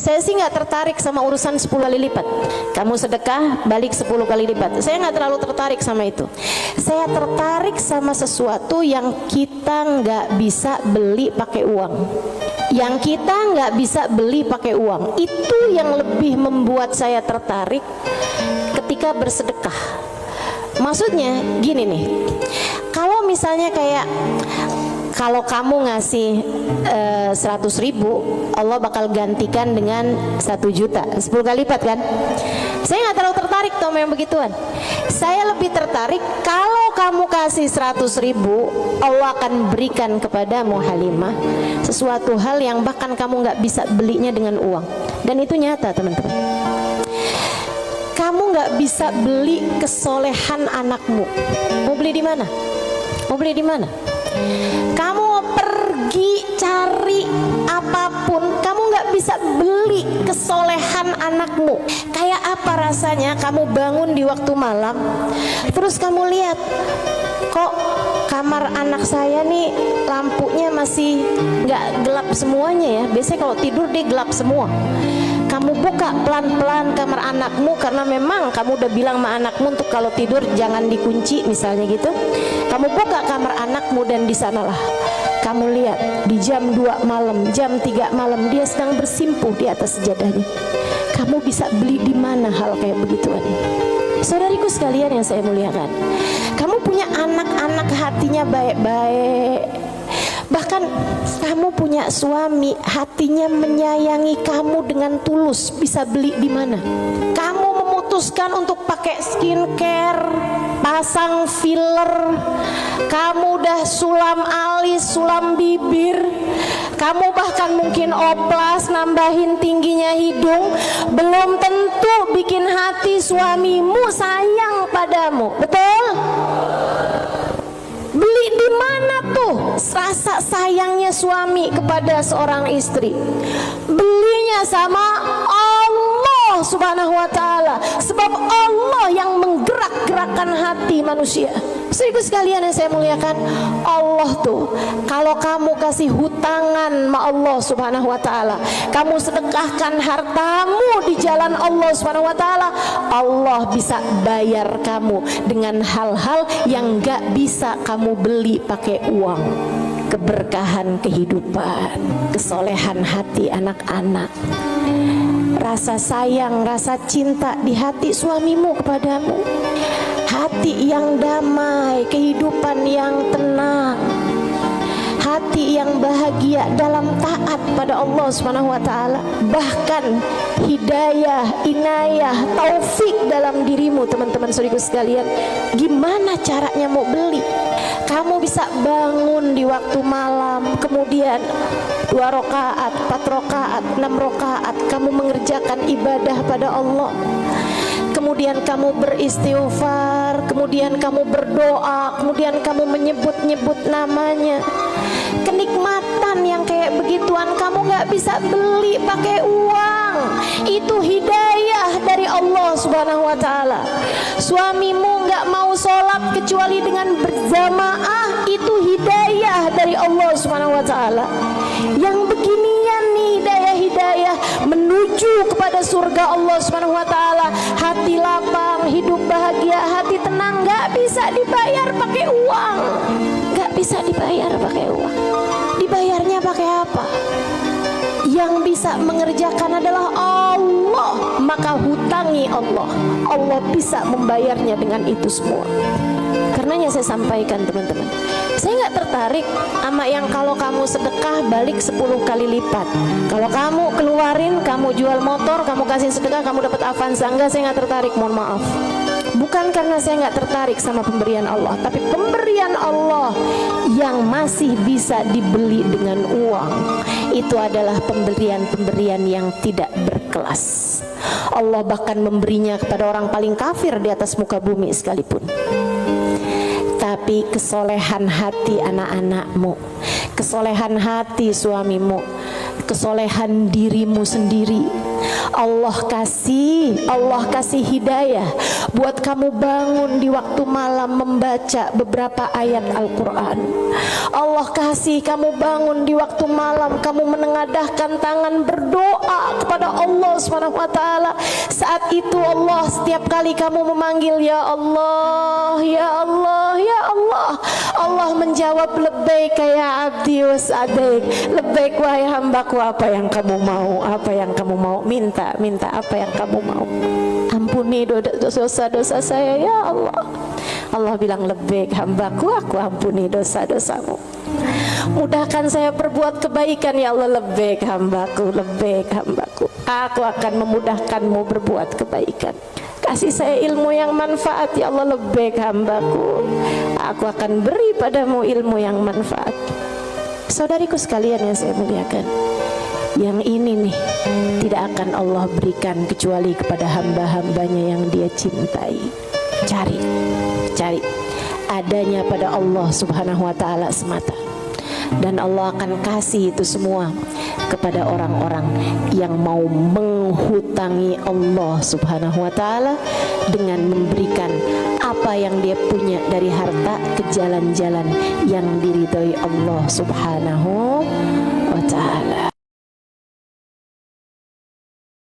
Saya sih nggak tertarik sama urusan 10 kali lipat. Kamu sedekah balik 10 kali lipat. Saya nggak terlalu tertarik sama itu. Saya tertarik sama sesuatu yang kita nggak bisa beli pakai uang. Yang kita nggak bisa beli pakai uang. Itu yang lebih membuat saya tertarik ketika bersedekah. Maksudnya gini nih. Kalau misalnya kayak kalau kamu ngasih 100.000, Allah bakal gantikan dengan 1 juta, 10 kali lipat kan? Saya nggak terlalu tertarik tuh yang begituan. Saya lebih tertarik kalau kamu kasih 100.000, Allah akan berikan kepadamu Halimah sesuatu hal yang bahkan kamu nggak bisa belinya dengan uang. Dan itu nyata teman-teman. Kamu nggak bisa beli kesolehan anakmu. Mau beli di mana? Mau beli di mana? Kamu pergi cari apapun, kamu nggak bisa beli kesolehan anakmu. Kayak apa rasanya kamu bangun di waktu malam, terus kamu lihat, kok kamar anak saya nih lampunya masih nggak gelap semuanya ya. Biasanya kalau tidur dia gelap semua. Kamu buka pelan-pelan kamar anakmu karena memang kamu udah bilang sama anakmu untuk kalau tidur jangan dikunci misalnya gitu. Kamu buka kamar anakmu dan di sanalah kamu lihat di jam 2 malam, jam 3 malam dia sedang bersimpuh di atas sejadahnya. Kamu bisa beli di mana hal kayak begituan? Saudariku sekalian yang saya muliakan, kamu punya anak-anak hatinya baik-baik. Bahkan kamu punya suami hatinya menyayangi kamu dengan tulus, bisa beli di mana? Kamu memutuskan untuk pakai skincare, pasang filler, kamu udah sulam alis, sulam bibir, kamu bahkan mungkin oplas, nambahin tingginya hidung, belum tentu bikin hati suamimu sayang padamu, betul? Beli di mana tuh rasa sayangnya suami kepada seorang istri? Belinya sama Allah Subhanahu wa ta'ala. Sebab Allah yang menggerak-gerakkan hati manusia. Saudaraku sekalian yang saya muliakan, Allah tuh kalau kamu kasih hutangan sama Allah Subhanahu wa ta'ala, kamu sedekahkan hartamu di jalan Allah Subhanahu wa ta'ala, Allah bisa bayar kamu dengan hal-hal yang gak bisa kamu beli pakai uang. Keberkahan kehidupan, kesolehan hati anak-anak, rasa sayang, rasa cinta di hati suamimu kepadamu, hati yang damai, kehidupan yang tenang, hati yang bahagia dalam taat pada Allah Subhanahu wa ta'ala. Bahkan hidayah, inayah, taufik dalam dirimu teman-teman saudaraku sekalian. Gimana caranya mau beli? Kamu bisa bangun di waktu malam, kemudian 2 rakaat, 4 rakaat, 6 rakaat kamu mengerjakan ibadah pada Allah. Kemudian kamu beristighfar, kemudian kamu berdoa, kemudian kamu menyebut-nyebut namanya. Kenikmatan yang kayak begituan kamu gak bisa beli pakai uang. Itu hidayah dari Allah Subhanahu wa ta'ala. Suamimu gak mau sholat kecuali dengan berjamaah, itu hidayah dari Allah Subhanahu wa ta'ala. Yang beginian nih hidayah menuju kepada surga Allah Subhanahu wa ta'ala. Hati lapang, hidup bahagia, hati tenang, gak bisa dibayar pakai uang. Gak bisa dibayar pakai uang. Dibayarnya pakai apa? Yang bisa mengerjakan adalah Allah. Maka hutangi Allah. Allah bisa membayarnya dengan itu semua. Karenanya saya sampaikan teman-teman, saya nggak tertarik sama yang kalau kamu sedekah balik 10 kali lipat. Kalau kamu keluarin, kamu jual motor, kamu kasih sedekah, kamu dapat Avanza. Enggak, saya nggak tertarik, mohon maaf. Bukan karena saya nggak tertarik sama pemberian Allah, tapi pemberian Allah yang masih bisa dibeli dengan uang, itu adalah pemberian-pemberian yang tidak berkelas. Allah bahkan memberinya kepada orang paling kafir di atas muka bumi sekalipun. Tapi kesolehan hati anak-anakmu, kesolehan hati suamimu, kesolehan dirimu sendiri, Allah kasih hidayah buat kamu bangun di waktu malam membaca beberapa ayat Al-Quran. Allah kasih kamu bangun di waktu malam, kamu menengadahkan tangan berdoa kepada Allah Subhanahu wa taala. Saat itu Allah, setiap kali kamu memanggil ya Allah, ya Allah, ya Allah, Allah menjawab labbaik ya abdi was'adaik. Labbaik wahai hambaku, apa yang kamu mau, apa yang kamu mau, minta apa yang kamu mau. Ampuni dosa-dosa saya ya Allah. Allah bilang labbaik hambaku, aku ampuni dosa-dosamu. Mudahkan saya berbuat kebaikan ya Allah. Labbaik hambaku, labbaik hambaku, aku akan memudahkanmu berbuat kebaikan. Kasih saya ilmu yang manfaat ya Allah. Labbaik hambaku, aku akan beri padamu ilmu yang manfaat. Saudariku sekalian yang saya muliakan, yang ini nih tidak akan Allah berikan kecuali kepada hamba-hambanya yang Dia cintai. Cari adanya pada Allah Subhanahu wa taala semata, dan Allah akan kasih itu semua kepada orang-orang yang mau menghutangi Allah Subhanahu wa taala dengan memberikan apa yang dia punya dari harta ke jalan-jalan yang diridhoi Allah Subhanahu